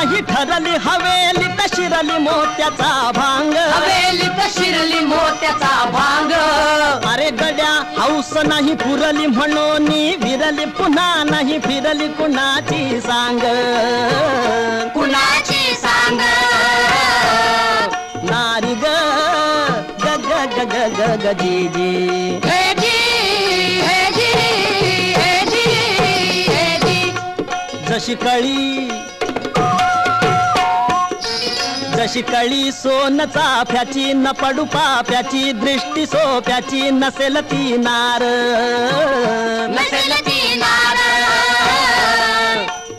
नाही ठरली हवेलीत शिरली मोत्याचा भांग हवेलीत शिरली मोत्याचा भांग अरे गड्या हौस नाही पुरली म्हणून विरली पुन्हा नाही फिरली कुणाची सांग कुणाची सांग नारी ग ग ग ग ग ग ग जी जी हे जी हे जी हे जी हे जी जशी कळी सोन चाफ्याची न पडू पाप्याची दृष्टी सोप्याची नसेल ती नार नसेल ती नार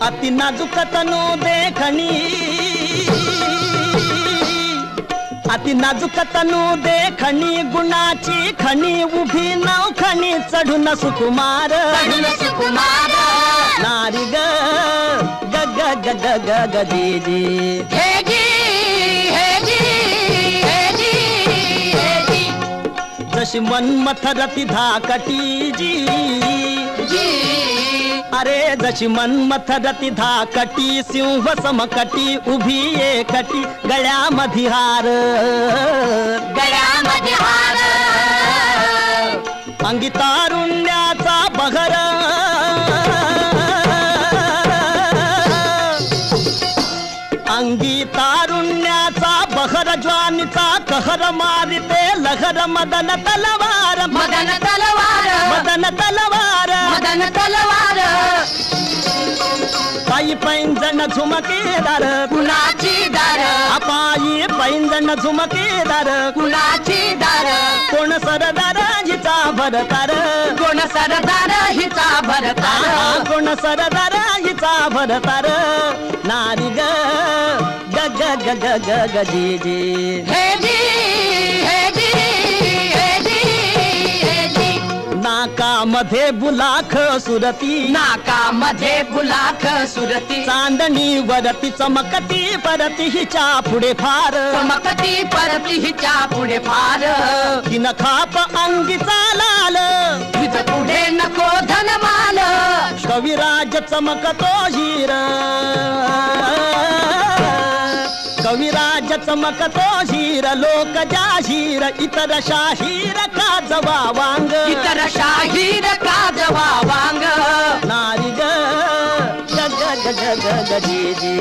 अति नाजूक तनू देखणी अति नाजूक तनू देखणी गुणाची खणी उभी नवखणी चढून सुकुमार सुकुमार नारी ग ग ग ग ग ग ग जी जी हे जी हे जी हे जी हे जी जशी मन्मथ रती धाकटी जी जी अरे जशी मन्मथ रती धाकटी सिंह समकटी उभी एकटी गळ्यामध्ये हार गळ्यामध्ये हार अंगी तारुण्याचा बहर अंगी तारुण्याचा बहर ज्वानीचा कहर मारिते लहर मदन तलवार मदन तलवार मदन तलवार मदन तलवार पायी पैंजण झुमकेदार कुणाची दार पायी पैंजण झुमकेदार कुणाची दार कोण सरदार हिचा भरतार कोण सरदार हिचा भरतार कोण सरदार हिचा भरतार नारी ग ग ग ग ग ग ग जी जी हे जी हे जी हे जी हे जी नाकामध्ये बुलाख सुरती नाकामध्ये बुलाख सुरती चांदणी वरती चमकती परती हिच्या पुढे फार चमकती परती हिच्या पुढे फार तिन खाप अंगीचा लाल तुझ पुढे नको धनमाल कविराज चमकतो हिर कविराज चमकतो हिर लोक जाहीर इतर शाहीर का जवा वांग इतर शाहीर का जवा वांग नारी ग ग ग ग ग ग जी जी